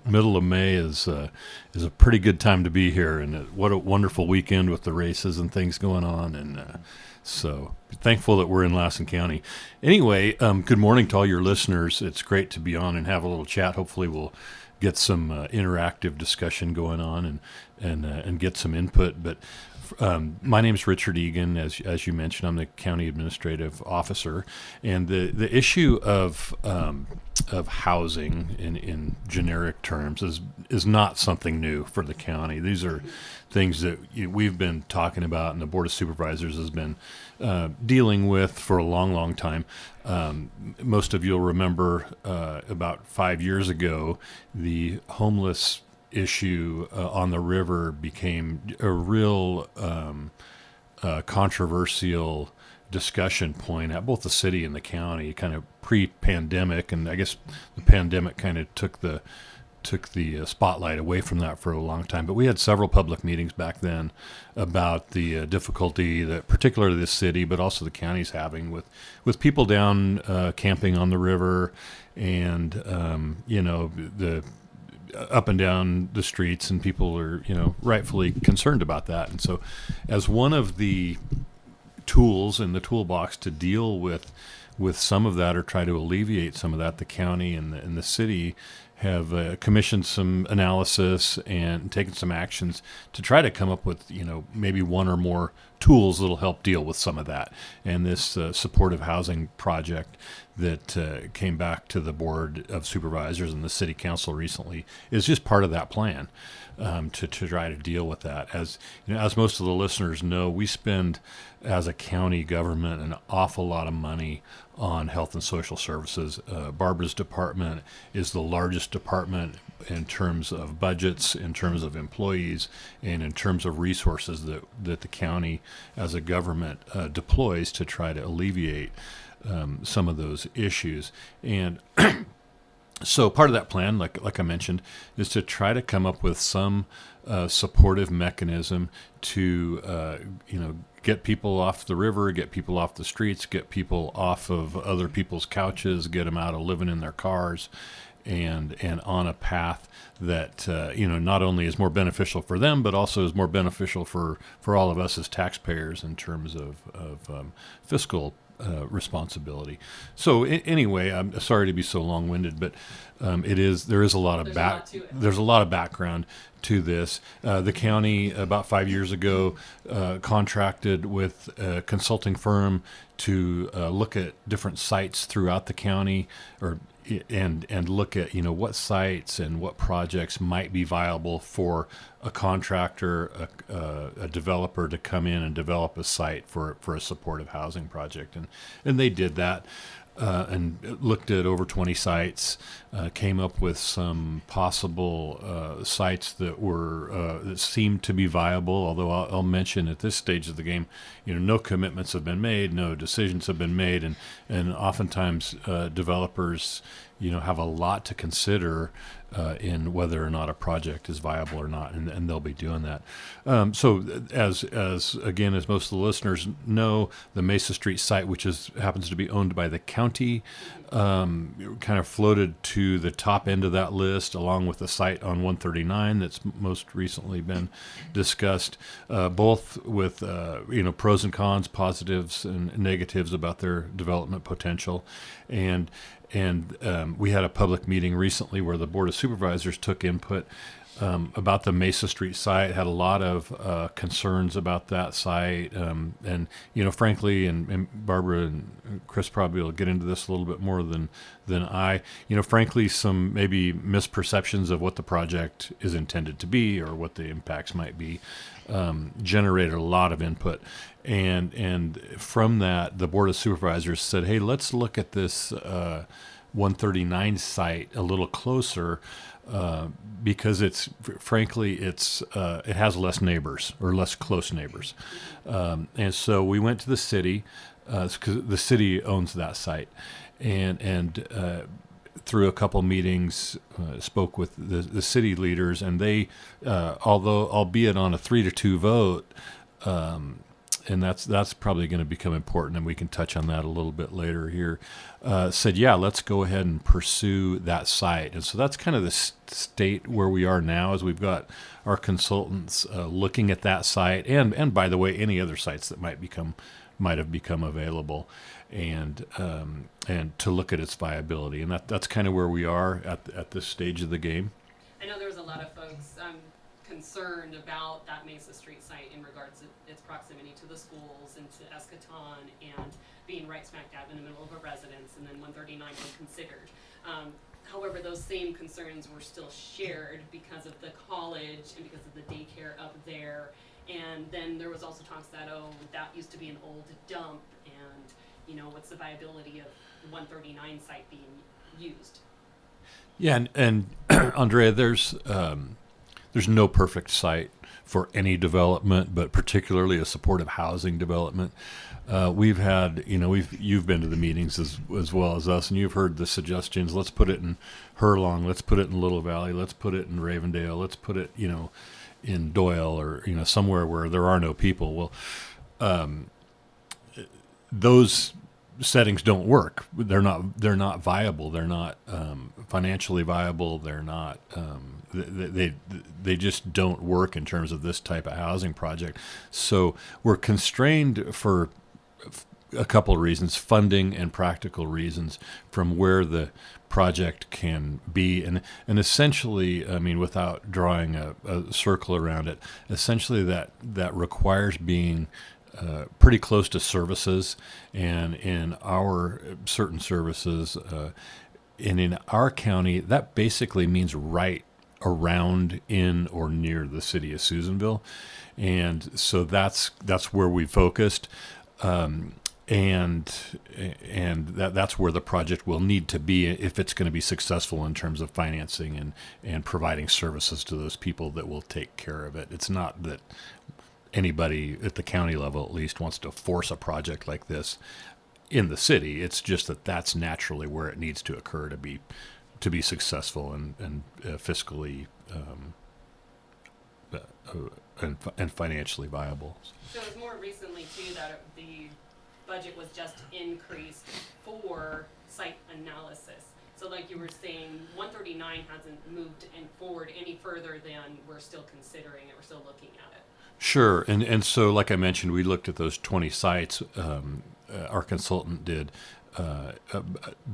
middle of May is a pretty good time to be here, and what a wonderful weekend with the races and things going on, and so thankful that we're in Lassen County. Anyway, good morning to all your listeners. It's great to be on and have a little chat. Hopefully, we'll get some interactive discussion going on and get some input. But my name is Richard Egan, as you mentioned. I'm the county administrative officer, and the issue of housing in generic terms is not something new for the county. These are things that we've been talking about, and the Board of Supervisors has been dealing with for a long time. Most of you'll remember about 5 years ago, the homeless issue on the river became a real controversial discussion point at both the city and the county, kind of pre-pandemic, and I guess the pandemic kind of took the spotlight away from that for a long time. But we had several public meetings back then about the difficulty that particularly the city, but also the county's having with people down camping on the river, and the up and down the streets, and people are rightfully concerned about that. And so, as one of the tools in the toolbox to deal with some of that, or try to alleviate some of that, the county and the city have commissioned some analysis and taken some actions to try to come up with maybe one or more tools that'll help deal with some of that. And this supportive housing project that came back to the Board of Supervisors and the City Council recently is just part of that plan to try to deal with that. As most of the listeners know, we spend as a county government an awful lot of money on health and social services. Barbara's department is the largest department in terms of budgets, in terms of employees, and in terms of resources that the county as a government deploys to try to alleviate some of those issues. And so part of that plan, like I mentioned, is to try to come up with some supportive mechanism to get people off the river, get people off the streets, get people off of other people's couches, get them out of living in their cars, and on a path that not only is more beneficial for them, but also is more beneficial for all of us as taxpayers in terms of fiscal responsibility. So anyway, I'm sorry to be so long-winded, but there is a lot of there's a lot of background to this. The county about 5 years ago contracted with a consulting firm to look at different sites throughout the county, and look at what sites and what projects might be viable for a contractor, a developer to come in and develop a site for a supportive housing project, and they did that. And looked at over 20 sites, came up with some possible sites that seemed to be viable. Although I'll mention at this stage of the game, no commitments have been made, no decisions have been made, and oftentimes developers, have a lot to consider in whether or not a project is viable or not, and they'll be doing that. So as most of the listeners know, the Mesa Street site, which happens to be owned by the county, kind of floated to the top end of that list, along with the site on 139 that's most recently been discussed, both with pros and cons, positives and negatives about their development potential. And we had a public meeting recently where the Board of Supervisors took input about the Mesa Street site, had a lot of concerns about that site. And frankly, and Barbara and Chris probably will get into this a little bit more than I, frankly, some maybe misperceptions of what the project is intended to be or what the impacts might be, generated a lot of input. And from that, the Board of Supervisors said, hey, let's look at this 139 site a little closer, because it has less neighbors, or less close neighbors. And so we went to the city, because the city owns that site, and through a couple meetings, spoke with the city leaders, and they, albeit on a 3-2 vote, that's probably going to become important, and we can touch on that a little bit later here. Said, yeah, let's go ahead and pursue that site, and so that's kind of the state where we are now, as we've got our consultants looking at that site, and by the way, any other sites that might have become available, and to look at its viability, and that's kind of where we are at this stage of the game. I know there was a lot of folks concerned about that Mesa Street site in regards to its proximity to the schools and to Escaton and being right smack dab in the middle of a residence, and then 139 was considered. However, those same concerns were still shared because of the college and because of the daycare up there. And then there was also talks that, that used to be an old dump, and, what's the viability of the 139 site being used? Yeah, and Andrea, there's no perfect site for any development, but particularly a supportive housing development. We've had, you've been to the meetings as well as us, and you've heard the suggestions. Let's put it in Hurlong. Let's put it in Little Valley. Let's put it in Ravendale. Let's put it, in Doyle, or somewhere where there are no people. Well, those settings don't work. They're not viable. They're not financially viable. They're not. They just don't work in terms of this type of housing project. So we're constrained for a couple of reasons: funding and practical reasons, from where the project can be, and essentially, I mean, without drawing a circle around it, essentially that requires being pretty close to services, and in our certain services, and in our county, that basically means right around, in, or near the city of Susanville, and so that's where we focused. And that's where the project will need to be if it's going to be successful in terms of financing and providing services to those people that will take care of it. It's not that anybody at the county level, at least, wants to force a project like this in the city. It's just that that's naturally where it needs to occur to be successful and fiscally and financially viable. So it was more recently too that the budget was just increased for site analysis. So like you were saying, 139 hasn't moved forward any further than we're still considering it, we're still looking at it. Sure, and so like I mentioned, we looked at those 20 sites. Our consultant did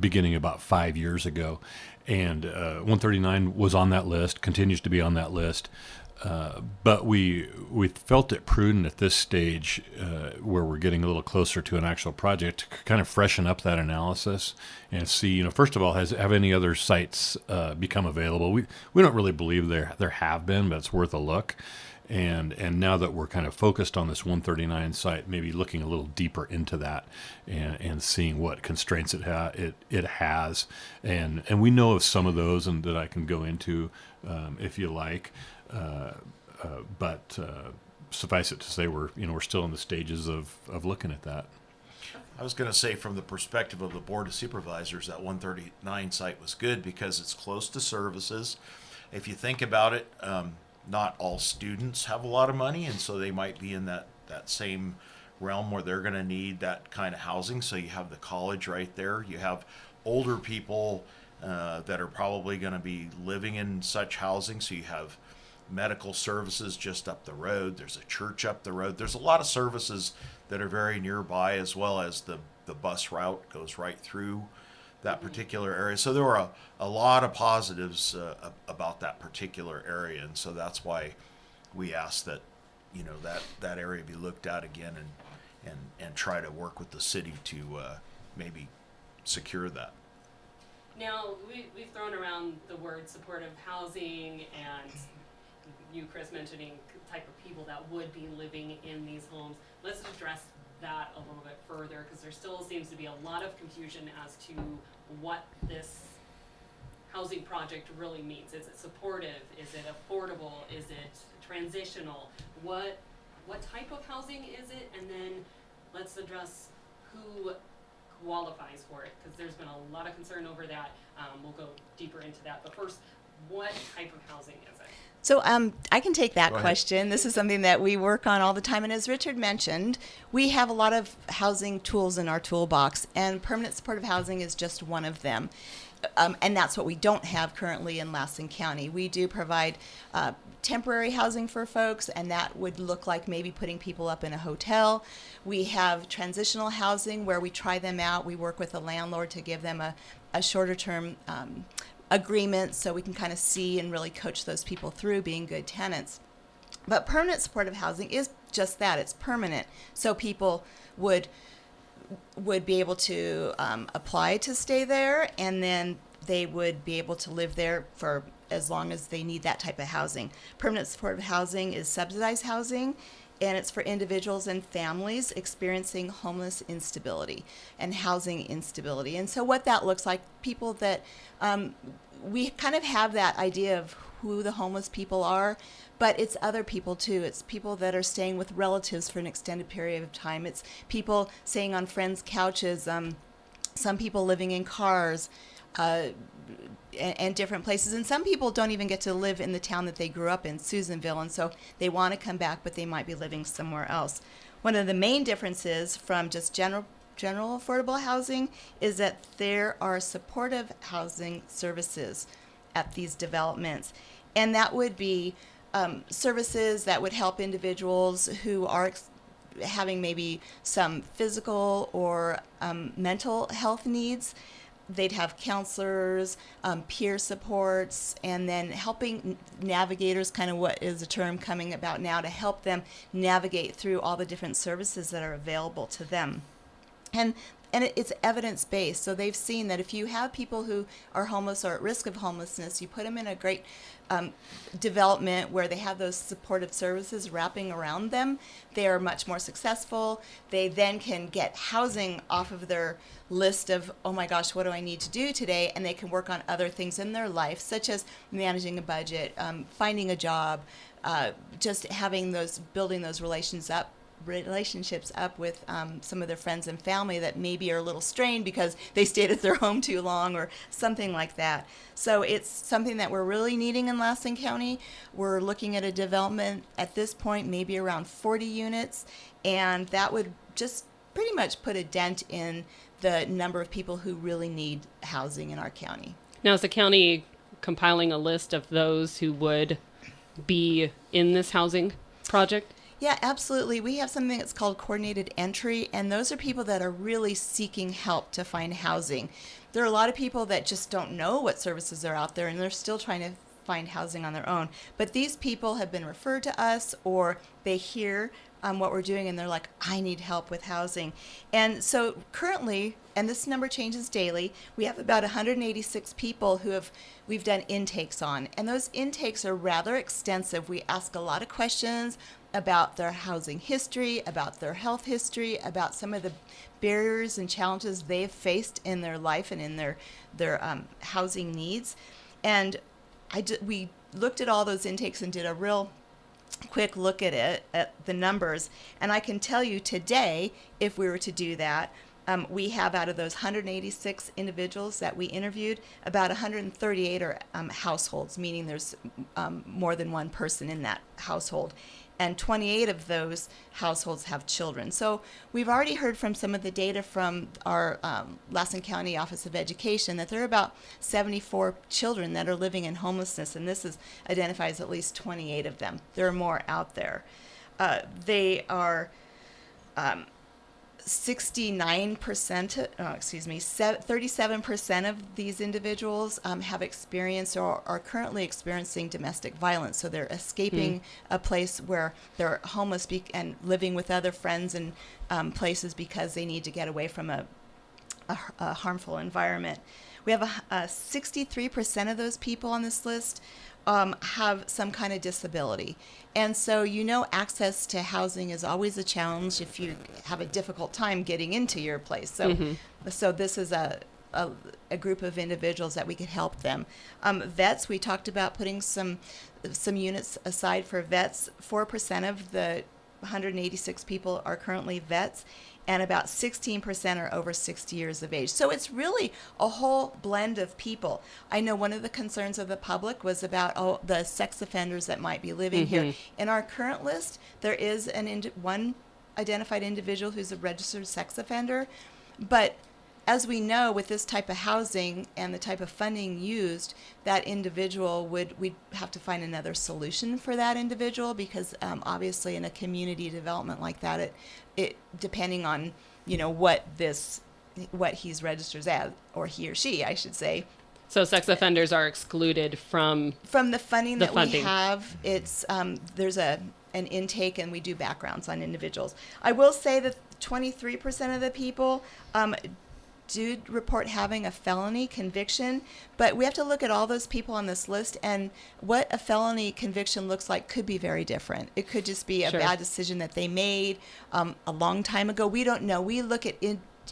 beginning about 5 years ago, and 139 was on that list, continues to be on that list. But we felt it prudent at this stage, where we're getting a little closer to an actual project, to kind of freshen up that analysis and see, first of all, have any other sites become available? We don't really believe there have been, but it's worth a look. And now that we're kind of focused on this 139 site, maybe looking a little deeper into that and seeing what constraints it has, and we know of some of those, and that I can go into if you like. But suffice it to say, we're still in the stages of looking at that. I was going to say, from the perspective of the Board of Supervisors, that 139 site was good because it's close to services. If you think about it, not all students have a lot of money, and so they might be in that same realm where they're going to need that kind of housing. So you have the college right there. You have older people that are probably going to be living in such housing. So you have medical services just up the road. There's a church up the road. There's a lot of services that are very nearby, as well as the bus route goes right through that particular area. So there were a lot of positives about that particular area, and so that's why we asked that that area be looked at again, and try to work with the city to maybe secure that. Now, we've thrown around the word supportive housing, and you, Chris, mentioning the type of people that would be living in these homes. Let's address that a little bit further, because there still seems to be a lot of confusion as to what this housing project really means. Is it supportive? Is it affordable? Is it transitional? What type of housing is it? And then let's address who qualifies for it, because there's been a lot of concern over that. We'll go deeper into that. But first, what type of housing is it? So I can take that Go ahead. question. This is something that we work on all the time. And as Richard mentioned, we have a lot of housing tools in our toolbox, and permanent supportive housing is just one of them. And that's what we don't have currently in Lassen County. We do provide temporary housing for folks, and that would look like maybe putting people up in a hotel. We have transitional housing where we try them out. We work with a landlord to give them a shorter term agreement so we can kind of see and really coach those people through being good tenants. But permanent supportive housing is just that. It's permanent. So people would be able to apply to stay there, and then they would be able to live there for as long as they need that type of housing. Permanent supportive housing is subsidized housing, and it's for individuals and families experiencing homeless instability and housing instability. And so what that looks like, people that we kind of have that idea of who the homeless people are, but it's other people too. It's people that are staying with relatives for an extended period of time. It's people staying on friends' couches, some people living in cars, and different places. And some people don't even get to live in the town that they grew up in, Susanville, and so they want to come back, but they might be living somewhere else. One of the main differences from just general affordable housing is that there are supportive housing services at these developments. And that would be services that would help individuals who are having maybe some physical or mental health needs. They'd have counselors, peer supports, and then helping navigators, kind of what is a term coming about now, to help them navigate through all the different services that are available to them. And it's evidence-based, so they've seen that if you have people who are homeless or at risk of homelessness, you put them in a great development where they have those supportive services wrapping around them, they are much more successful. They then can get housing off of their list of, oh my gosh, what do I need to do today? And they can work on other things in their life, such as managing a budget, finding a job, just having building those relationships up with some of their friends and family that maybe are a little strained because they stayed at their home too long or something like that. So it's something that we're really needing in Lassen County. We're looking at a development at this point, maybe around 40 units, and that would just pretty much put a dent in the number of people who really need housing in our county. Now, is the county compiling a list of those who would be in this housing project? Yeah, absolutely. We have something that's called coordinated entry, and those are people that are really seeking help to find housing. There are a lot of people that just don't know what services are out there, and they're still trying to find housing on their own. But these people have been referred to us, or they hear what we're doing, and they're like, I need help with housing. And so currently, and this number changes daily, we have about 186 people we've done intakes on. And those intakes are rather extensive. We ask a lot of questions about their housing history, about their health history, about some of the barriers and challenges they've faced in their life and in their housing needs. And we looked at all those intakes and did a real quick look at the numbers. And I can tell you today, if we were to do that, we have out of those 186 individuals that we interviewed, about 138 are households, meaning there's more than one person in that household. And 28 of those households have children. So we've already heard from some of the data from our Lassen County Office of Education that there are about 74 children that are living in homelessness, and this identifies at least 28 of them. There are more out there. They are 37% of these individuals have experienced or are currently experiencing domestic violence. So they're escaping a place where they're homeless and living with other friends and places because they need to get away from a harmful environment. We have 63% of those people on this list have some kind of disability. And so, access to housing is always a challenge if you have a difficult time getting into your place. So, so this is a group of individuals that we could help them. Vets, we talked about putting some units aside for vets. 4% of the 186 people are currently vets, and about 16% are over 60 years of age. So it's really a whole blend of people. I know one of the concerns of the public was about the sex offenders that might be living here. In our current list, there is one identified individual who's a registered sex offender, but as we know, with this type of housing and the type of funding used, that individual we'd have to find another solution for that individual, because obviously in a community development like that, it depending on what he's registered as, or he or she, I should say. So sex offenders are excluded from the funding we have. It's there's an intake, and we do backgrounds on individuals. I will say that 23% of the people do report having a felony conviction, but we have to look at all those people on this list, and what a felony conviction looks like could be very different. It could just be a bad decision that they made a long time ago. We don't know. We look at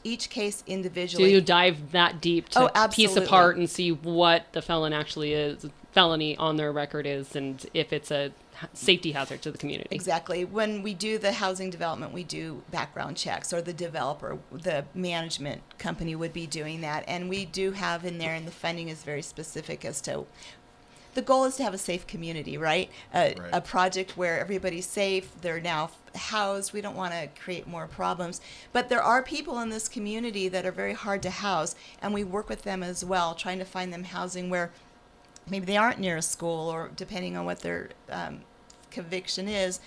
each case individually. Do you dive that deep to piece apart and see what the felony on their record is, and if it's a safety hazard to the community? Exactly. When we do the housing development, we do background checks, or the developer, the management company would be doing that. And we do have in there, and the funding is very specific as to, the goal is to have a safe community, right? A project where everybody's safe, they're now housed. We don't want to create more problems. But there are people in this community that are very hard to house, and we work with them as well, trying to find them housing where maybe they aren't near a school, or depending on what their conviction is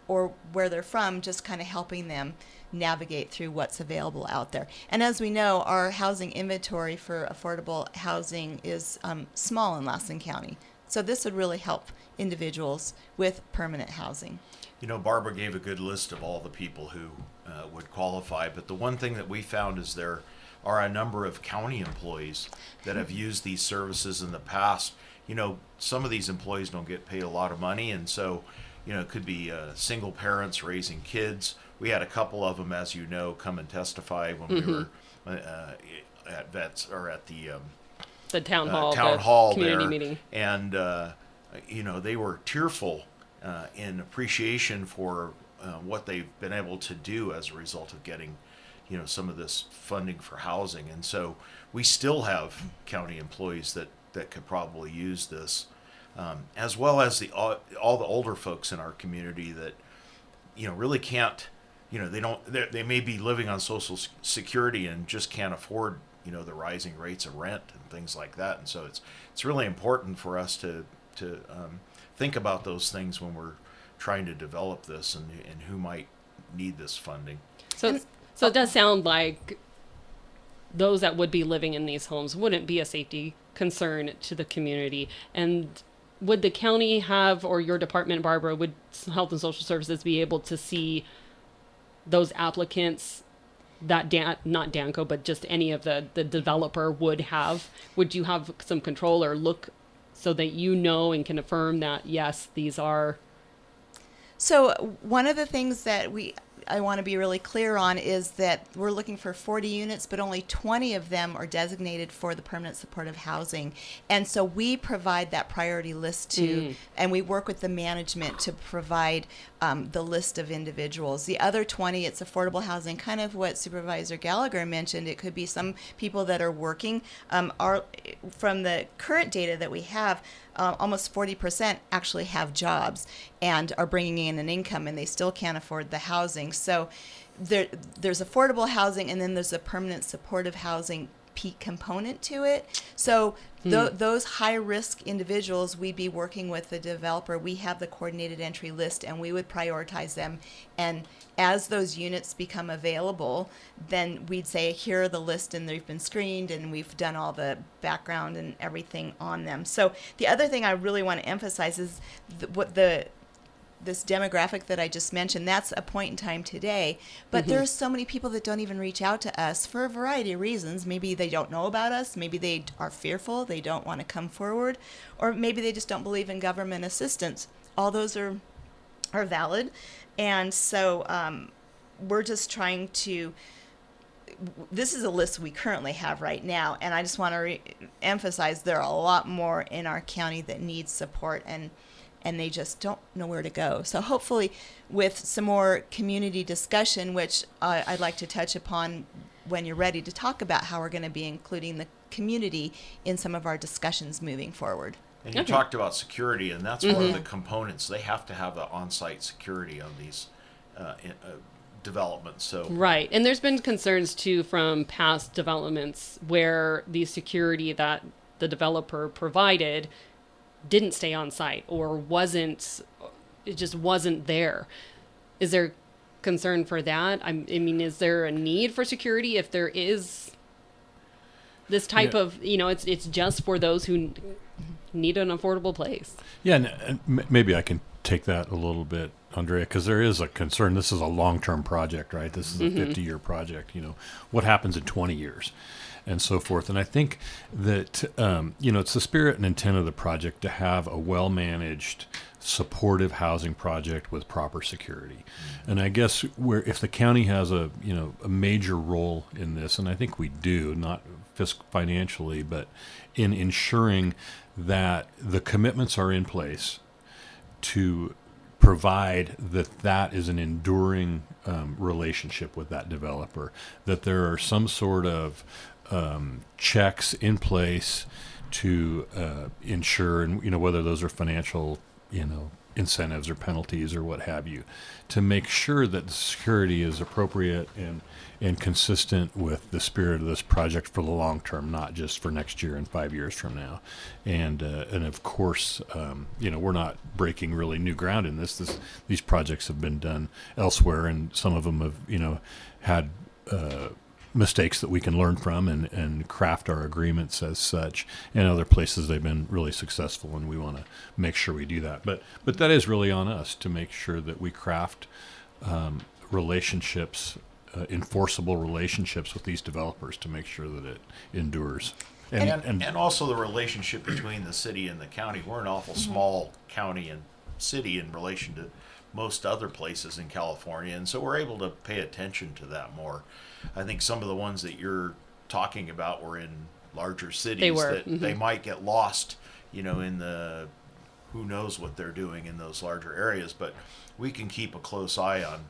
or where they're from, just kind of helping them navigate through what's available out there. And as we know, our housing inventory for affordable housing is small in Lassen County. So this would really help individuals with permanent housing. Barbara gave a good list of all the people who would qualify, but the one thing that we found is there are a number of county employees that have used these services in the past. Some of these employees don't get paid a lot of money, and so, it could be single parents raising kids. We had a couple of them, as you know, come and testify when we were at vets, or at the town hall, community there, meeting, and they were tearful in appreciation for what they've been able to do as a result of getting some of this funding for housing. And so we still have county employees that could probably use this, as well as all the older folks in our community that really can't, they may be living on Social Security and just can't afford the rising rates of rent and things like that. And so it's really important for us to think about those things when we're trying to develop this, and who might need this funding. So it does sound like those that would be living in these homes wouldn't be a safety concern to the community. And would the county have, or your department, Barbara, would Health and Social Services be able to see those applicants that not Danco, but just any of the developer would have? Would you have some control or look so that and can affirm that, yes, these are? So one of the things that I want to be really clear on is that we're looking for 40 units, but only 20 of them are designated for the permanent supportive housing. And so we provide that priority list and we work with the management to provide the list of individuals. The other 20, it's affordable housing, kind of what Supervisor Gallagher mentioned. It could be some people that are working. From the current data that we have, almost 40% actually have jobs and are bringing in an income, and they still can't afford the housing. So there's affordable housing, and then there's a permanent supportive housing peak component to it. So those high-risk individuals, we'd be working with the developer. We have the coordinated entry list, and we would prioritize them. And as those units become available, then we'd say, here are the list, and they've been screened, and we've done all the background and everything on them. So the other thing I really want to emphasize is this demographic that I just mentioned, that's a point in time today. But there's so many people that don't even reach out to us for a variety of reasons. Maybe they don't know about us. Maybe they are fearful. They don't want to come forward. Or maybe they just don't believe in government assistance. All those are valid. And so we're just trying to... This is a list we currently have right now. And I just want to emphasize there are a lot more in our county that need support. And and they just don't know where to go. So hopefully with some more community discussion, which I'd like to touch upon when you're ready to talk about how we're going to be including the community in some of our discussions moving forward. And you Okay. talked about security, and that's one of the components. They have to have the on-site security on these developments. So Right. And there's been concerns too from past developments where the security that the developer provided didn't stay on site or it just wasn't there. Is there concern for that? I mean, is there a need for security if there is this type Yeah. of, it's just for those who need an affordable place? Yeah, and maybe I can take that a little bit, Andrea, because there is a concern. This is a long-term project, right? This is a 50-year project. What happens in 20 years and so forth. And I think that, it's the spirit and intent of the project to have a well-managed, supportive housing project with proper security. And I guess if the county has a major role in this, and I think we do, not financially, but in ensuring that the commitments are in place to provide that is an enduring relationship with that developer, that there are some sort of checks in place to ensure, and whether those are financial, incentives or penalties or what have you, to make sure that the security is appropriate and consistent with the spirit of this project for the long term, not just for next year and 5 years from now. And of course, we're not breaking really new ground in this. These projects have been done elsewhere, and some of them have, had mistakes that we can learn from and craft our agreements as such. In other places, they've been really successful, and we want to make sure we do that. But that is really on us to make sure that we craft relationships, enforceable relationships with these developers to make sure that it endures. and also the relationship between the city and the county. We're an awful small county and city in relation to most other places in California, and so we're able to pay attention to that more. I think some of the ones that you're talking about were in larger cities. They were. That they might get lost, in the who knows what they're doing in those larger areas, but we can keep a close eye on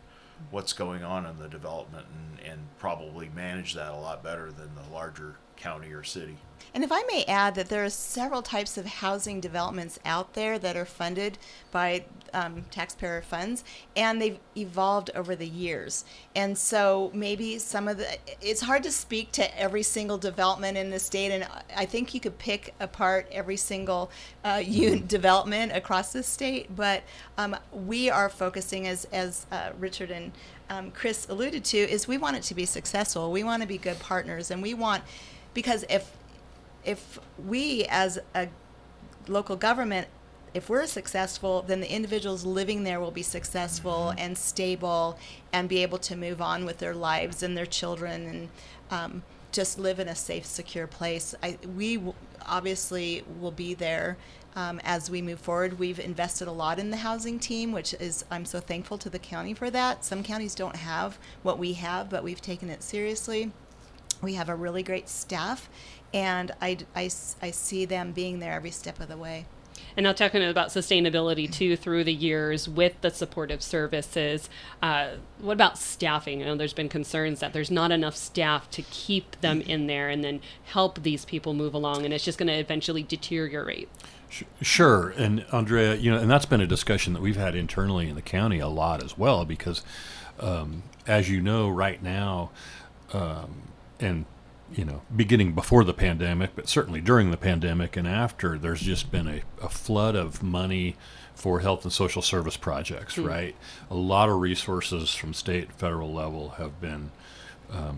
what's going on in the development and probably manage that a lot better than the larger county or city. And if I may add that there are several types of housing developments out there that are funded by taxpayer funds, and they've evolved over the years. And so maybe it's hard to speak to every single development in the state, and I think you could pick apart every single development across the state, but we are focusing, as Richard and Chris alluded to, is we want it to be successful. We want to be good partners, and because if we as a local government, if we're successful, then the individuals living there will be successful and stable and be able to move on with their lives and their children and just live in a safe, secure place. We obviously will be there as we move forward. We've invested a lot in the housing team, I'm so thankful to the county for that. Some counties don't have what we have, but we've taken it seriously. We have a really great staff, and I see them being there every step of the way. And now talking about sustainability too through the years with the supportive services, what about staffing? I know there's been concerns that there's not enough staff to keep them in there and then help these people move along, and it's just going to eventually deteriorate. Sure. And Andrea, and that's been a discussion that we've had internally in the county a lot as well, because as you know, right now, and beginning before the pandemic, but certainly during the pandemic and after, there's just been a flood of money for health and social service projects, right? A lot of resources from state, federal level have been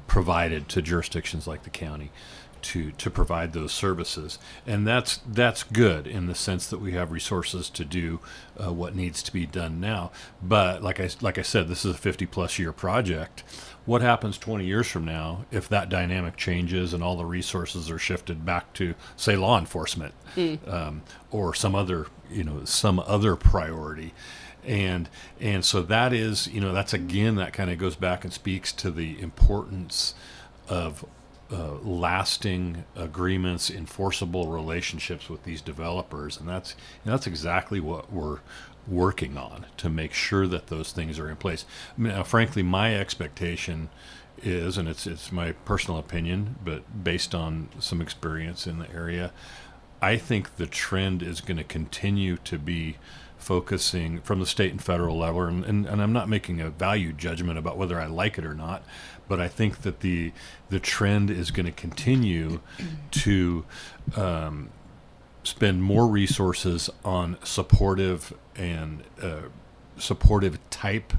provided to jurisdictions like the county to provide those services. And that's good in the sense that we have resources to do what needs to be done now. But like I said, this is a 50-plus year project. What happens 20 years from now if that dynamic changes and all the resources are shifted back to, say, law enforcement or some other priority? And so that is, that's again, that kind of goes back and speaks to the importance of lasting agreements, enforceable relationships with these developers, and that's exactly what we're working on to make sure that those things are in place. I mean, frankly, my expectation is, and it's my personal opinion, but based on some experience in the area, I think the trend is going to continue to be focusing from the state and federal level, and I'm not making a value judgment about whether I like it or not, but I think that the trend is going to continue to spend more resources on supportive and supportive type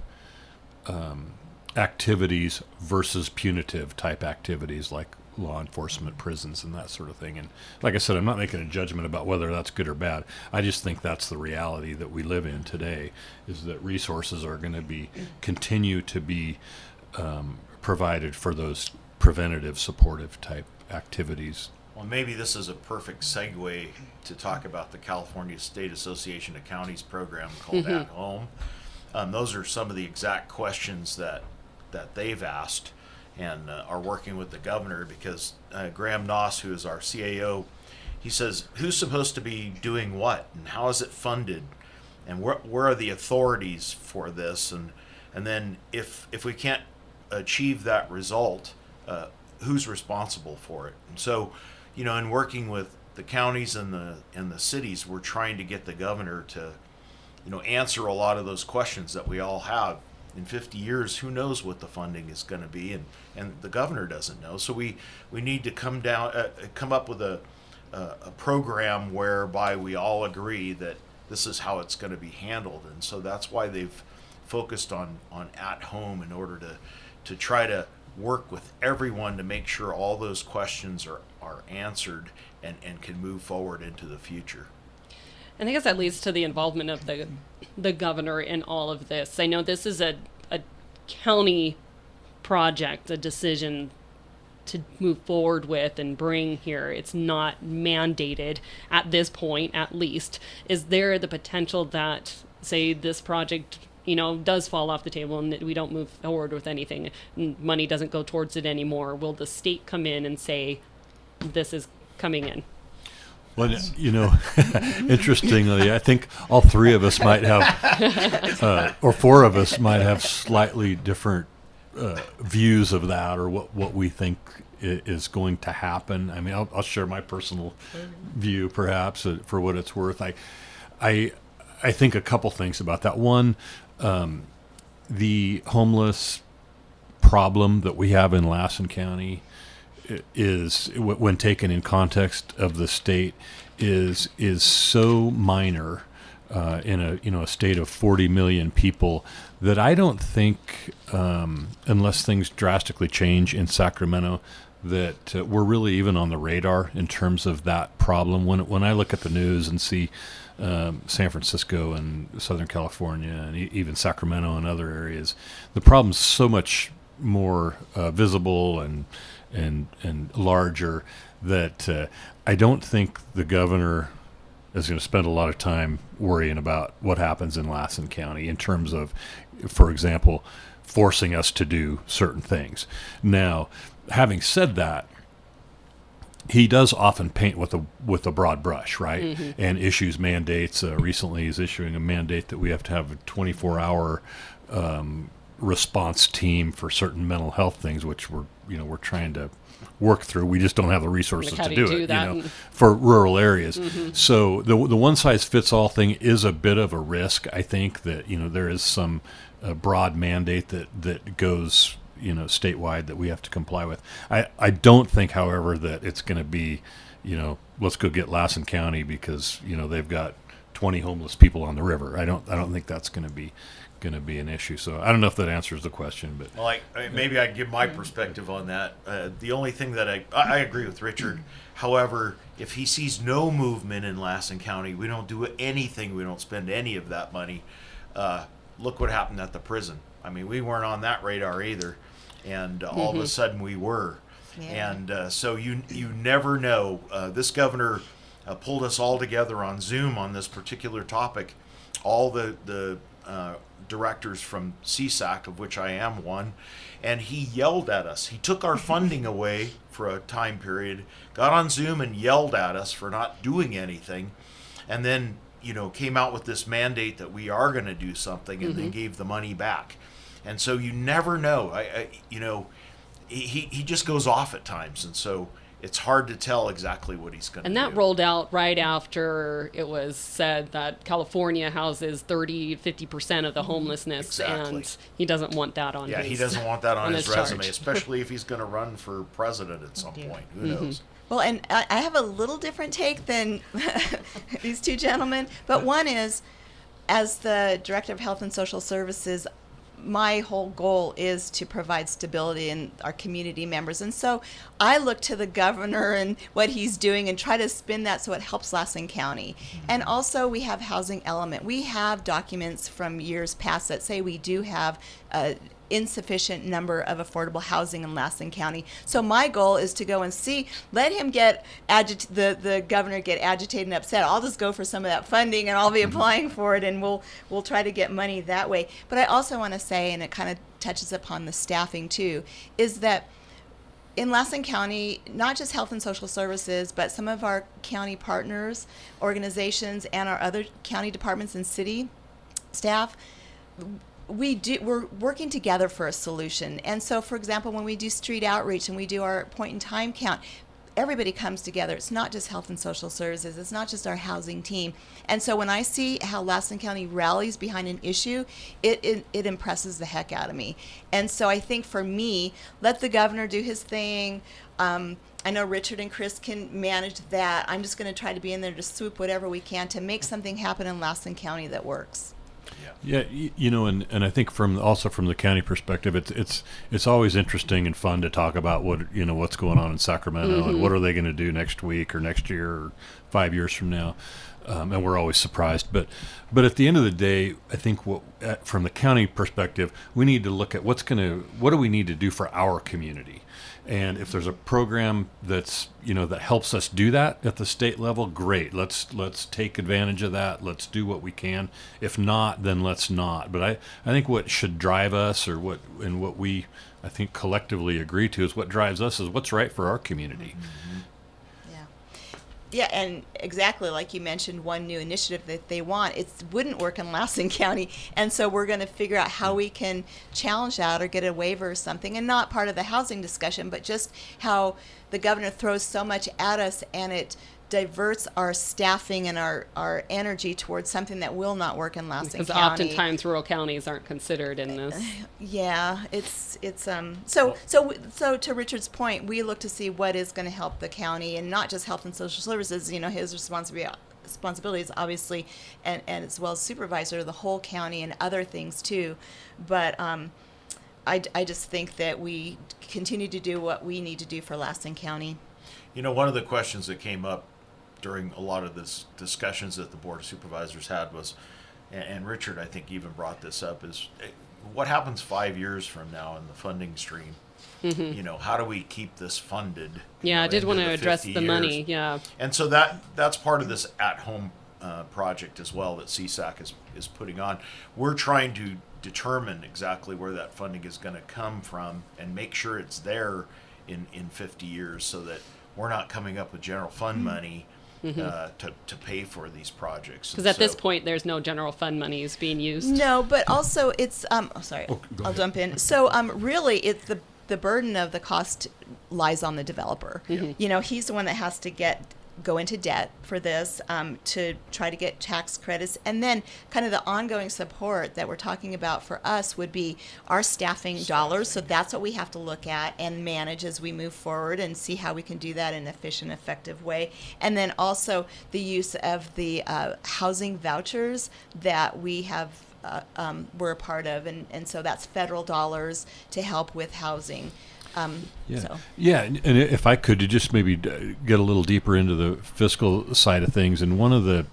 activities versus punitive type activities like law enforcement, prisons, and that sort of thing. And like I said, I'm not making a judgment about whether that's good or bad. I just think that's the reality that we live in today, is that resources are going to be continue to be provided for those preventative, supportive type activities. Well, maybe this is a perfect segue to talk about the California State Association of Counties program called At Home. Those are some of the exact questions that they've asked and are working with the governor, because Graham Noss, who is our CAO, he says, who's supposed to be doing what, and how is it funded, and where are the authorities for this, and then if we can't achieve that result, who's responsible for it? And so, in working with the counties and the cities, we're trying to get the governor to, answer a lot of those questions that we all have. In 50 years, who knows what the funding is going to be, and the governor doesn't know. So we need to come up with a program whereby we all agree that this is how it's going to be handled. And so that's why they've focused on At Home, in order to try to work with everyone to make sure all those questions are answered and can move forward into the future. I think that leads to the involvement of the governor in all of this. I know this is a county project, a decision to move forward with and bring here. It's not mandated at this point, at least. Is there the potential that, say, this project, does fall off the table and that we don't move forward with anything, and money doesn't go towards it anymore? Will the state come in and say, this is coming in? Well, interestingly, I think all three of us might have, or four of us might have slightly different views of that, or what we think is going to happen. I mean, I'll share my personal view, perhaps, for what it's worth. I think a couple things about that. One, the homeless problem that we have in Lassen County is, when taken in context of the state, is so minor in a state of 40 million people, that I don't think, unless things drastically change in Sacramento, that we're really even on the radar in terms of that problem. When I look at the news and see San Francisco and Southern California and even Sacramento and other areas, the problem's so much more visible and larger, that I don't think the governor is going to spend a lot of time worrying about what happens in Lassen County in terms of, for example, forcing us to do certain things. Now, having said that, he does often paint with a broad brush, right? Mm-hmm. And issues mandates. Recently, he's issuing a mandate that we have to have a 24-hour response team for certain mental health things, which we're trying to work through. We just don't have the resources to do it, for rural areas. Mm-hmm. So the one size fits all thing is a bit of a risk. I think that there is some broad mandate that goes statewide that we have to comply with. I don't think, however, that it's going to be let's go get Lassen County because they've got 20 homeless people on the river. I don't think that's going to be an issue. So I don't know if that answers the question, but maybe I can give my perspective on that. The only thing that I agree with Richard. However, if he sees no movement in Lassen County, we don't do anything. We don't spend any of that money. Look what happened at the prison. I mean, we weren't on that radar either, and all of a sudden we were. Yeah. And so you never know. This governor, pulled us all together on Zoom on this particular topic. All the directors from CSAC, of which I am one, and he yelled at us. He took our funding away for a time period, got on Zoom and yelled at us for not doing anything, and then came out with this mandate that we are going to do something, and then gave the money back. And so you never know. He just goes off at times, and so it's hard to tell exactly what he's going to do. And that rolled out right after it was said that California houses 50% of the homelessness, Exactly. and he doesn't want that on Yeah, his he doesn't want that on his resume, charge. especially if he's going to run for president at some point. Who knows? Well, and I have a little different take than these two gentlemen, but one is, as the Director of Health and Social Services, my whole goal is to provide stability in our community members. And so I look to the governor and what he's doing and try to spin that so it helps Lassen County. And also we have housing element. We have documents from years past that say we do have insufficient number of affordable housing in Lassen County. So my goal is to go and let him get the governor get agitated and upset. I'll just go for some of that funding and I'll be applying for it, and we'll try to get money that way. But I also want to say, and it kind of touches upon the staffing too, is that in Lassen County, not just health and social services, but some of our county partners, organizations, and our other county departments and city staff, we're working together for a solution. And so, for example, when we do street outreach and we do our point in time count, everybody comes together. It's not just health and social services. It's not just our housing team. And so when I see how Lassen County rallies behind an issue, it impresses the heck out of me. And so I think for me, let the governor do his thing. I know Richard and Chris can manage that. I'm just going to try to be in there to swoop whatever we can to make something happen in Lassen County that works. Yeah, and I think from the county perspective, it's always interesting and fun to talk about what's going on in Sacramento and what are they going to do next week or next year or 5 years from now, and we're always surprised. But at the end of the day, I think from the county perspective, we need to look at what do we need to do for our community. And if there's a program that's that helps us do that at the state level, great. Let's take advantage of that. Let's do what we can. If not, then let's not. But I think what should drive us, or what we I think collectively agree to, is what drives us is what's right for our community. Yeah, and exactly like you mentioned, one new initiative that they want, it wouldn't work in Lassen County, and so we're going to figure out how we can challenge that or get a waiver or something, and not part of the housing discussion, but just how the governor throws so much at us and it diverts our staffing and our energy towards something that will not work in Lassen Because County. oftentimes rural counties aren't considered in this. Yeah, it's so to Richard's point, we look to see what is going to help the county, and not just health and social services. His responsibilities obviously, and as well as supervisor, the whole county and other things too. But I just think that we continue to do what we need to do for Lassen County. One of the questions that came up during a lot of this discussions that the Board of Supervisors had was, and Richard, I think, even brought this up, is what happens 5 years from now in the funding stream? How do we keep this funded? Yeah, I did want to into address 50 the years? money. Yeah. And so that's part of this at-home project as well that CSAC is putting on. We're trying to determine exactly where that funding is going to come from and make sure it's there in 50 years, so that we're not coming up with general fund money to pay for these projects. Because at this point, there's no general fund monies being used. No, but also it's I'll ahead. jump in. So really, it's the burden of the cost lies on the developer. He's the one that has to go into debt for this to try to get tax credits, and then kind of the ongoing support that we're talking about for us would be our staffing dollars. So that's what we have to look at and manage as we move forward and see how we can do that in an efficient, effective way. And then also the use of the housing vouchers that we have we're a part of, and so that's federal dollars to help with housing. Yeah, and if I could, to just maybe get a little deeper into the fiscal side of things, and one of the,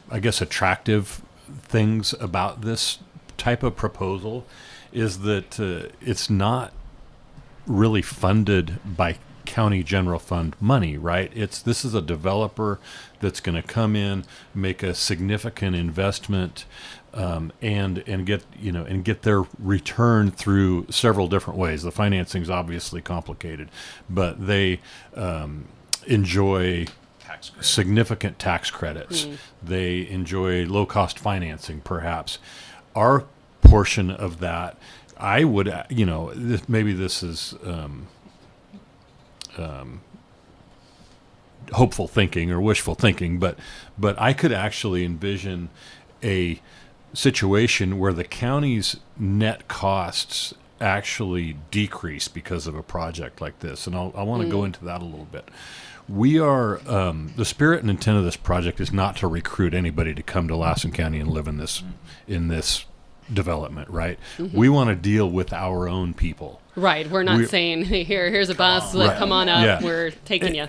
I guess, attractive things about this type of proposal is that it's not really funded by county general fund money, right? This is a developer that's going to come in, make a significant investment, and get their return through several different ways. The financing is obviously complicated, but they enjoy Tax credit. significant tax credits. They enjoy low cost financing, perhaps. Our portion of that, I would, maybe this is hopeful thinking or wishful thinking, but I could actually envision a situation where the county's net costs actually decrease because of a project like this. And I want to go into that a little bit. We are, the spirit and intent of this project is not to recruit anybody to come to Lassen County and live in this development, right? We want to deal with our own people. Right. We're not saying, here's a bus, come on up, Yeah. we're taking you.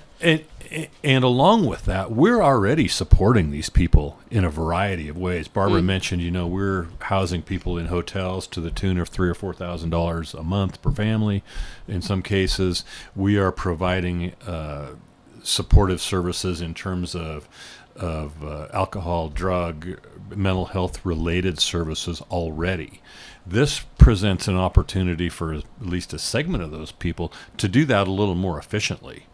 And along with that, we're already supporting these people in a variety of ways. Barbara mentioned, we're housing people in hotels to the tune of $3,000 or $4,000 a month per family. In some cases, we are providing supportive services in terms of alcohol, drug, mental health related services already. This presents an opportunity for at least a segment of those people to do that a little more efficiently.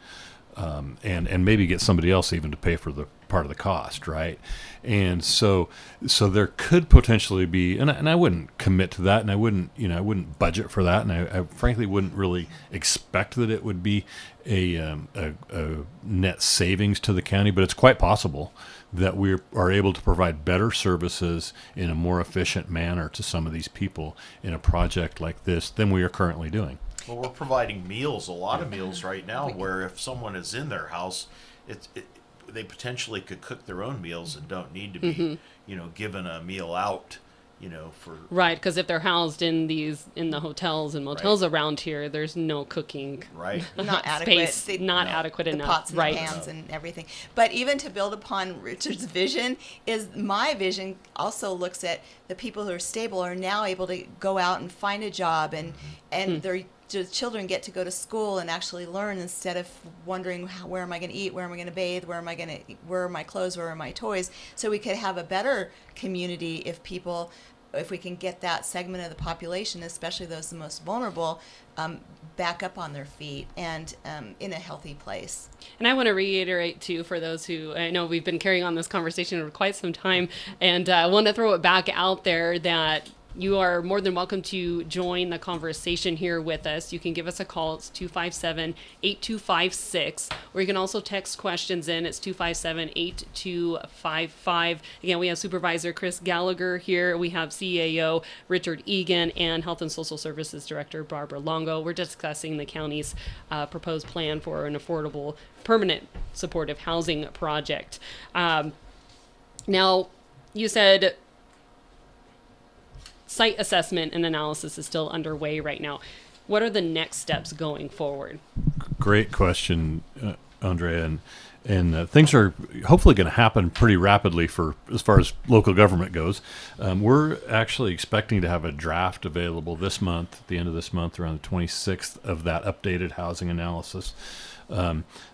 And maybe get somebody else even to pay for the part of the cost, right? And so there could potentially be, and I wouldn't commit to that, and I wouldn't budget for that, and I frankly wouldn't really expect that it would be a net savings to the county, but it's quite possible that we are able to provide better services in a more efficient manner to some of these people in a project like this than we are currently doing. Well, we're providing meals, a lot of meals right now, where if someone is in their house, they potentially could cook their own meals and don't need to be, given a meal out, for. Right, because if they're housed in the hotels and motels around here, there's no cooking. Right. Not adequate. Space, not adequate the enough. pots and right. the pans and everything. But even to build upon Richard's vision, is my vision also looks at the people who are stable are now able to go out and find a job, and their children get to go to school and actually learn instead of wondering where am I going to eat, where am I going to bathe, where are my clothes, where are my toys. So we could have a better community if we can get that segment of the population, especially those the most vulnerable, back up on their feet and in a healthy place. And I want to reiterate, too, for those who, I know we've been carrying on this conversation for quite some time, and I want to throw it back out there that you are more than welcome to join the conversation here with us. You can give us a call. It's 257-8256. Or you can also text questions in. It's 257-8255. Again, we have Supervisor Chris Gallagher here. We have CAO Richard Egan and Health and Social Services Director Barbara Longo. We're discussing the county's proposed plan for an affordable, permanent supportive housing project. Now, you said site assessment and analysis is still underway right now. What are the next steps going forward? Great question, Andrea, and things are hopefully going to happen pretty rapidly for as far as local government goes. We're actually expecting to have a draft available this month, at the end of this month, around the 26th, of that updated housing analysis.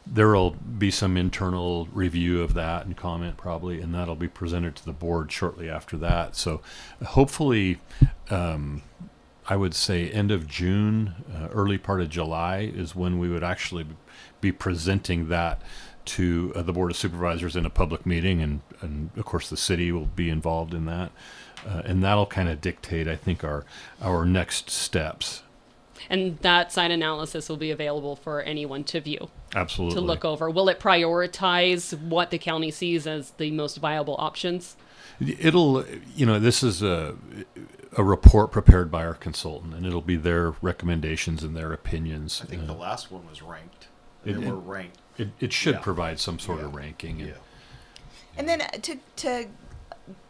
There will be some internal review of that and comment probably, and that'll be presented to the board shortly after that. So hopefully, I would say end of June, early part of July is when we would actually be presenting that to the Board of Supervisors in a public meeting, and of course the city will be involved in that. And that'll kind of dictate, I think, our next steps. And that site analysis will be available for anyone to view. Absolutely. To look over. Will it prioritize what the county sees as the most viable options? It'll, this is a report prepared by our consultant, and it'll be their recommendations and their opinions. I think the last one was ranked. They It- were ranked. It should Yeah. provide some sort of Yeah. ranking. Yeah. And then to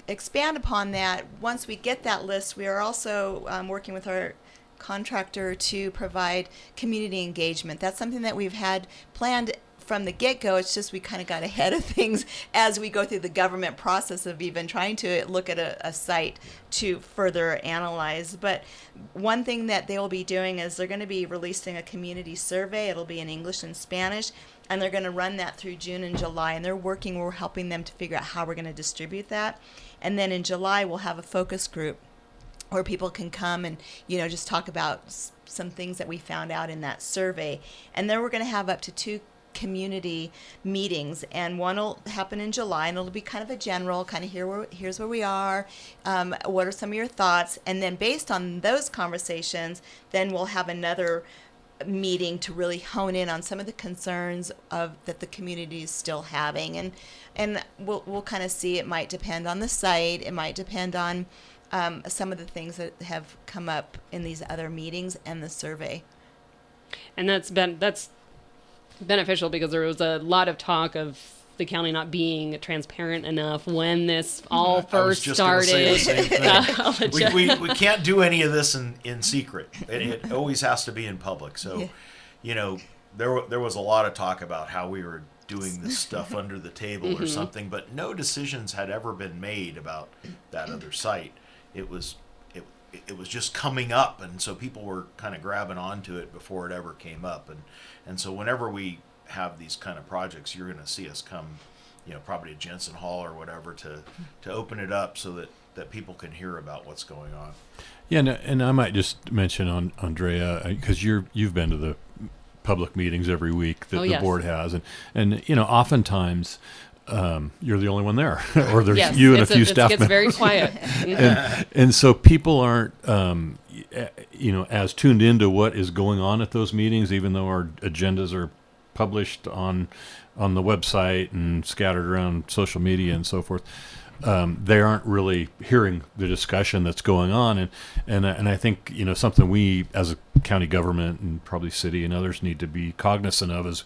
expand upon that, once we get that list, we are also working with our contractor to provide community engagement. That's something that we've had planned from the get-go, it's just we kind of got ahead of things as we go through the government process of even trying to look at a site to further analyze. But one thing that they will be doing is they're going to be releasing a community survey. It'll be in English and Spanish, and they're going to run that through June and July. And we're helping them to figure out how we're going to distribute that. And then in July, we'll have a focus group where people can come and, just talk about some things that we found out in that survey. And then we're going to have up to 2 community meetings, and one will happen in July, and it'll be kind of a general, kind of here's where we are, what are some of your thoughts, and then based on those conversations, then we'll have another meeting to really hone in on some of the concerns that the community is still having, and we'll kind of see. It might depend on the site, it might depend on some of the things that have come up in these other meetings and the survey. And that's beneficial because there was a lot of talk of the county not being transparent enough when this all first started. I was just going to say the same thing. we can't do any of this in secret. It always has to be in public. So, there was a lot of talk about how we were doing this stuff under the table or something, but no decisions had ever been made about that other site. It was just coming up, and so people were kind of grabbing onto it before it ever came up, and so whenever we have these kind of projects, you're going to see us come, probably to Jensen Hall or whatever to open it up so that people can hear about what's going on. Yeah, and I might just mention on Andrea, because you've been to the public meetings every week that the board has, and oftentimes you're the only one there, or there's you and a few staff members. It's very quiet. and so people aren't, as tuned into what is going on at those meetings, even though our agendas are published on the website and scattered around social media and so forth. They aren't really hearing the discussion that's going on, and I think something we as a county government and probably city and others need to be cognizant of is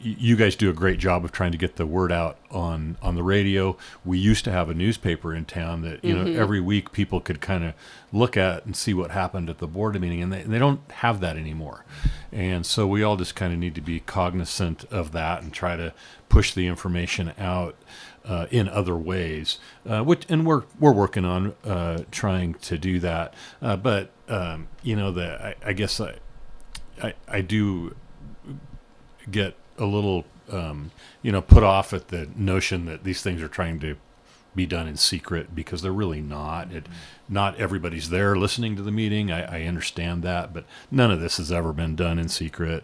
you guys do a great job of trying to get the word out on the radio. We used to have a newspaper in town that every week people could kind of look at and see what happened at the board meeting, and they don't have that anymore. And so we all just kind of need to be cognizant of that and try to push the information out in other ways, and we're working on trying to do that. But I guess I do get a little put off at the notion that these things are trying to be done in secret, because they're really not. Not everybody's there listening to the meeting. I understand that, but none of this has ever been done in secret,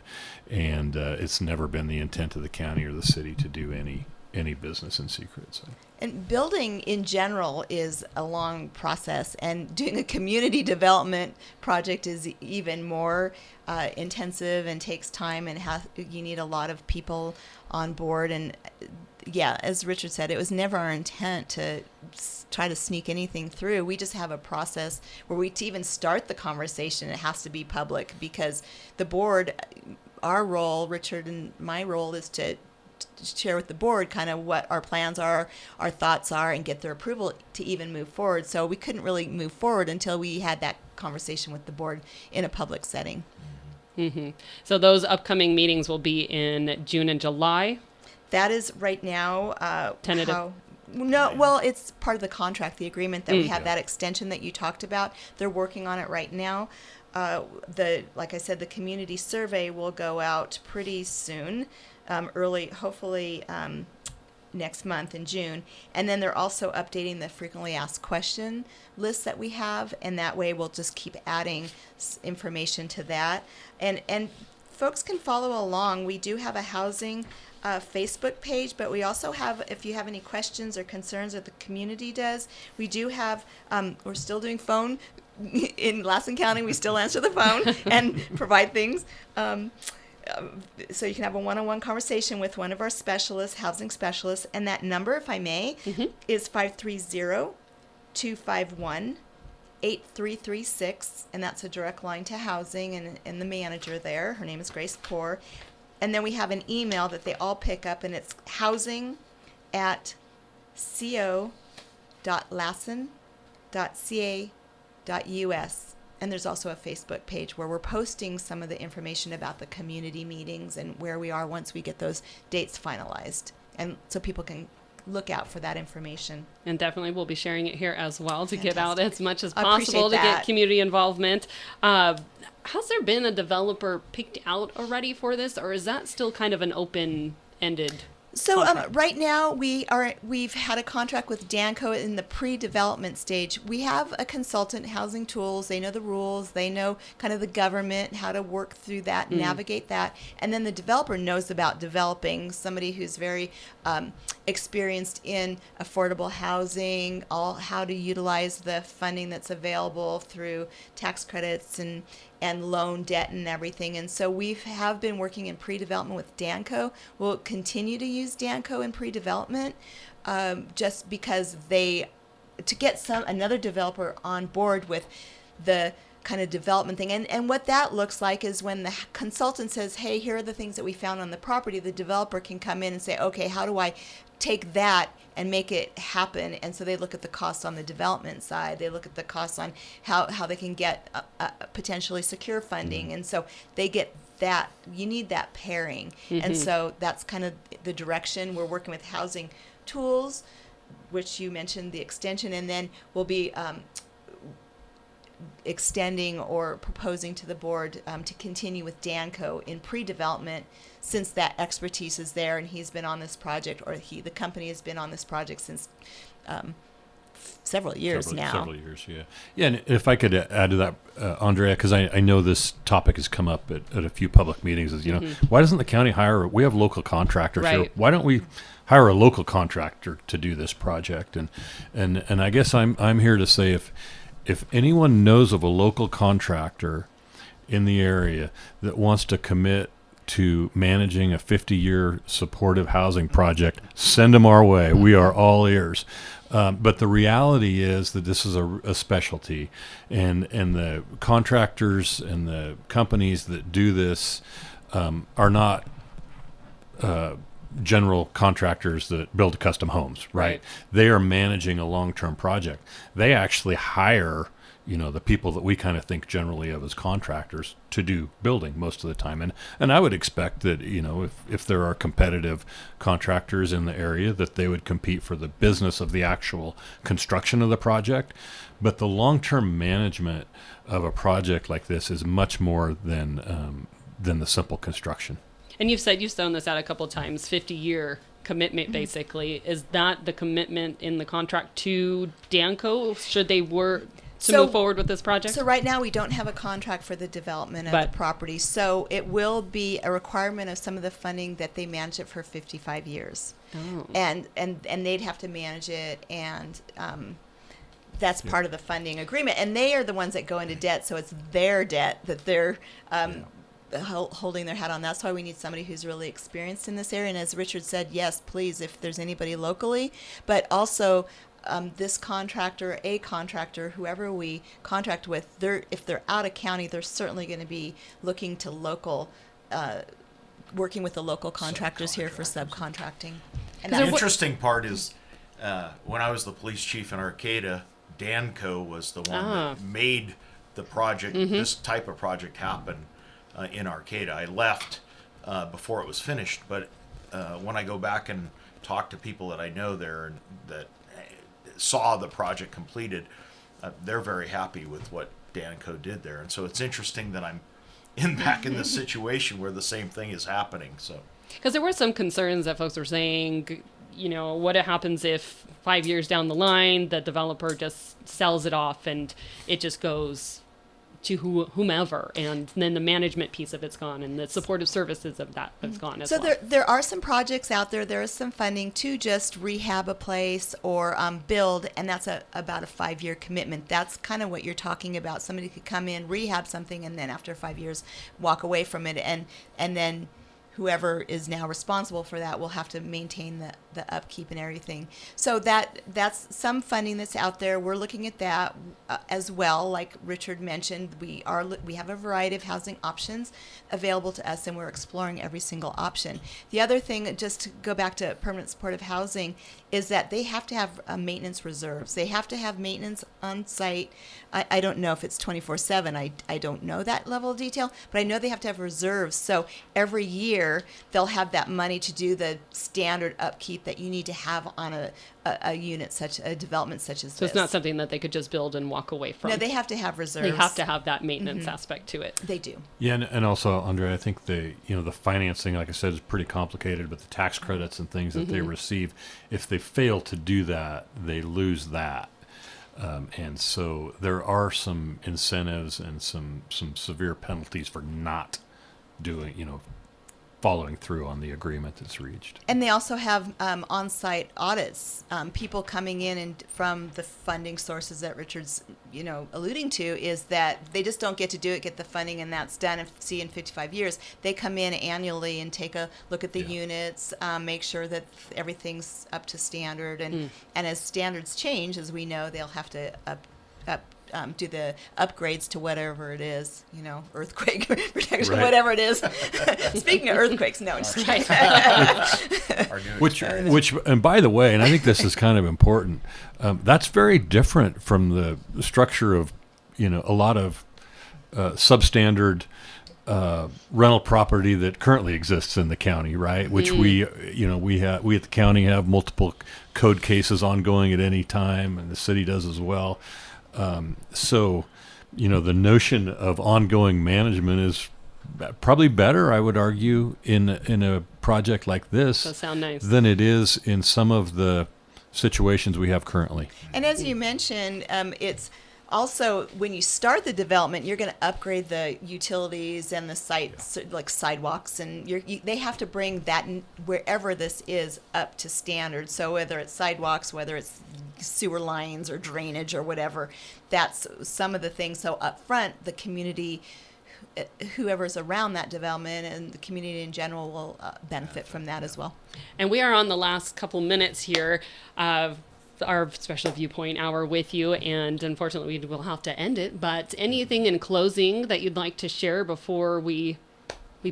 and it's never been the intent of the county or the city to do any business in secret. So. And building in general is a long process, and doing a community development project is even more intensive and takes time, and you need a lot of people on board. And yeah, as Richard said, it was never our intent to try to sneak anything through. We just have a process where to even start the conversation, it has to be public, because the board, our role, Richard and my role, is to share with the board kind of what our plans are, our thoughts are, and get their approval to even move forward. So we couldn't really move forward until we had that conversation with the board in a public setting. Mm-hmm. So those upcoming meetings will be in June and July? That is right now. Tentative? Well, it's part of the contract, the agreement that we have, that extension that you talked about. They're working on it right now. Like I said, the community survey will go out pretty soon. Early, hopefully next month in June. And then they're also updating the frequently asked question list that we have, and that way we'll just keep adding information to that. And folks can follow along. We do have a housing Facebook page, but we also have, if you have any questions or concerns, or the community does, we do have, we're still doing phone in Lassen County. We still answer the phone and provide things. So you can have a one-on-one conversation with one of our specialists, housing specialists, and that number, if I may, is 530-251-8336, and that's a direct line to housing and the manager there. Her name is Grace Poor. And then we have an email that they all pick up, and it's housing@co.lassen.ca.us. And there's also a Facebook page where we're posting some of the information about the community meetings and where we are once we get those dates finalized. And so people can look out for that information. And definitely we'll be sharing it here as well to get out Fantastic. as much as I appreciate possible to that. get community involvement. Has there been a developer picked out already for this, or is that still kind of an open-ended So contract? right now we've had a contract with Danco in the pre-development stage. We have a consultant, Housing Tools. They know the rules. They know kind of the government, how to work through that, navigate that. And then the developer knows about developing, somebody who's very experienced in affordable housing, how to utilize the funding that's available through tax credits and loan debt and everything. And so we have been working in pre-development with Danco. We'll continue to use Danco in pre-development just because to get another developer on board with the kind of development thing. And what that looks like is when the consultant says, hey, here are the things that we found on the property, the developer can come in and say, okay, how do I take that and make it happen? And so they look at the costs on the development side. They look at the costs on how they can get potentially secure funding. And so they get that. You need that pairing. And so that's kind of the direction. We're working with Housing Tools, which you mentioned the extension, and then we'll be extending or proposing to the board to continue with Danco in pre-development, since that expertise is there and he's been on this project, or the company has been on this project since several years now. Several years, yeah. Yeah, and if I could add to that, Andrea, because I know this topic has come up at a few public meetings, is, why doesn't the county we have local contractors here. Right. Why don't we hire a local contractor to do this project? And I guess I'm here to say if anyone knows of a local contractor in the area that wants to commit to managing a 50-year supportive housing project, send them our way. We are all ears. But the reality is that this is a specialty, and the contractors and the companies that do this are not general contractors that build custom homes, right? They are managing a long-term project. They actually hire, the people that we kind of think generally of as contractors to do building most of the time. And I would expect that, if there are competitive contractors in the area, that they would compete for the business of the actual construction of the project. But the long-term management of a project like this is much more than the simple construction. And you've thrown this out a couple of times, 50-year commitment, basically. Is that the commitment in the contract to Danco, should they move forward with this project? So right now we don't have a contract for the development of the property. So it will be a requirement of some of the funding that they manage it for 55 years. Oh. And they'd have to manage it, and that's part of the funding agreement. And they are the ones that go into debt, so it's their debt that they're holding their hat on. That's why we need somebody who's really experienced in this area. And as Richard said, yes, please, if there's anybody locally, but also this contractor, whoever we contract with, if they're out of county, they're certainly going to be looking to working with the local contractors here for subcontracting. And the interesting part is when I was the police chief in Arcata, Danco was the one that made the project, this type of project happen in Arcata. I left before it was finished, but when I go back and talk to people that I know there and that saw the project completed, they're very happy with what Danco did there. And so it's interesting that I'm back in this situation where the same thing is happening. So, because there were some concerns that folks were saying, what happens if 5 years down the line the developer just sells it off and it just goes to whomever, and then the management piece of it's gone, and the supportive services of that is gone as well. So there are some projects out there. There is some funding to just rehab a place or build, and that's about a 5-year commitment. That's kind of what you're talking about. Somebody could come in, rehab something, and then after 5 years walk away from it, and then whoever is now responsible for that will have to maintain the upkeep and everything. So that's some funding that's out there. We're looking at that as well. Like Richard mentioned, we have a variety of housing options available to us, and we're exploring every single option. The other thing, just to go back to permanent supportive housing, is that they have to have maintenance reserves. They have to have maintenance on site. I don't know if it's 24/7. I don't know that level of detail, but I know they have to have reserves. So every year they'll have that money to do the standard upkeep that you need to have on a unit, a development such as this. So it's not something that they could just build and walk away from. No, they have to have reserves. They have to have that maintenance aspect to it. They do. Yeah, and also, Andrea, I think the financing, like I said, is pretty complicated, but the tax credits and things that they receive, if they fail to do that, they lose that. And so there are some incentives and some severe penalties for not doing, following through on the agreement that's reached. And they also have on-site audits, people coming in and from the funding sources that Richard's, alluding to, is that they just don't get to get the funding and that's done. And see, in 55 years, they come in annually and take a look at the units, make sure that everything's up to standard. And as standards change, as we know, they'll have to do the upgrades to whatever it is, earthquake protection, whatever it is. Speaking of earthquakes, no, I'm just kidding. Which, and by the way, and I think this is kind of important, that's very different from the structure of, a lot of substandard rental property that currently exists in the county, right? Which we at the county have multiple code cases ongoing at any time, and the city does as well. So, the notion of ongoing management is probably better, I would argue, in a project like this That sound nice. than it is in some of the situations we have currently. And as you mentioned, it's also when you start the development, you're going to upgrade the utilities and the sites, like sidewalks, and they have to bring that wherever this is up to standard. So whether it's sidewalks, whether it's sewer lines or drainage or whatever, that's some of the things. So up front, the community, whoever's around that development and the community in general will benefit from that as well. And we are on the last couple minutes here of our special Viewpoint hour with you, and unfortunately we will have to end it, but anything in closing that you'd like to share before we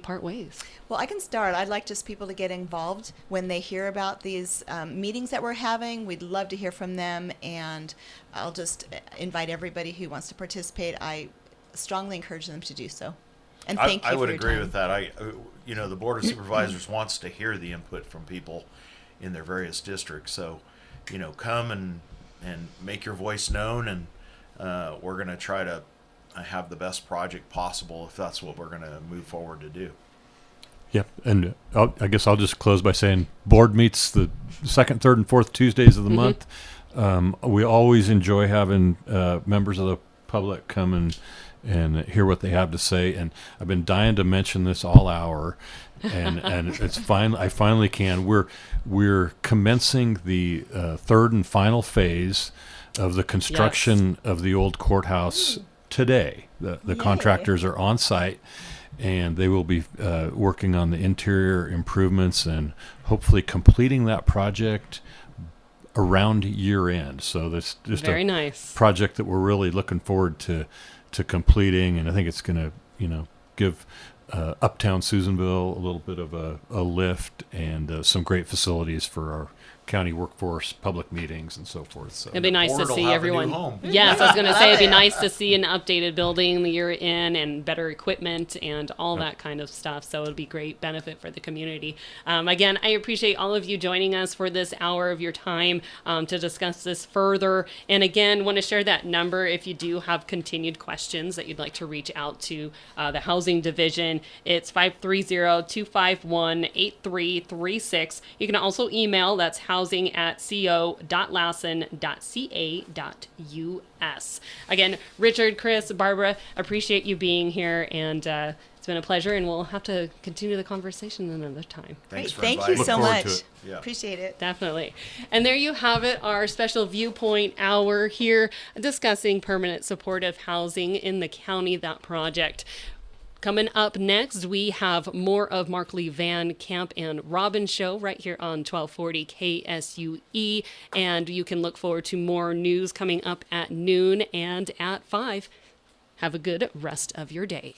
part ways? Well, I can start. I'd like just people to get involved when they hear about these meetings that we're having. We'd love to hear from them, and I'll just invite everybody who wants to participate. I strongly encourage them to do so. And thank you I for would your agree time. with that. The Board of Supervisors wants to hear the input from people in their various districts. So, come and make your voice known, and we're going to try to have the best project possible if that's what we're going to move forward to do. Yep, and I guess I'll just close by saying board meets the second, third, and fourth Tuesdays of the month. We always enjoy having members of the public come and hear what they have to say. And I've been dying to mention this all hour, and it's fine. I finally can. We're commencing the third and final phase of the construction of the old courthouse today. The contractors are on site, and they will be working on the interior improvements and hopefully completing that project around year end. So that's just Very a nice project that we're really looking forward to completing, and I think it's going to give uptown Susanville a little bit of a lift, and some great facilities for our county workforce, public meetings, and so forth. So It'd be nice to board will see have a new everyone. home. Yes, I was going to say it'd be it. nice to see an updated building the year in and better equipment and all that kind of stuff. So it'd be great benefit for the community. Again, I appreciate all of you joining us for this hour of your time to discuss this further. And again, want to share that number if you do have continued questions that you'd like to reach out to the Housing Division. It's 530-251-8336. You can also email. That's housing@co.lassen.ca.us. Again, Richard, Chris, Barbara, appreciate you being here, and it's been a pleasure, and we'll have to continue the conversation another time. Thanks for Thank you inviting so me. forward to much. it. Yeah. Appreciate it. Definitely. And there you have it, our special Viewpoint hour here discussing permanent supportive housing in the county, that project. Coming up next, we have more of Mark Lee Van Camp and Robin show right here on 1240 KSUE. And you can look forward to more news coming up at noon and at 5. Have a good rest of your day.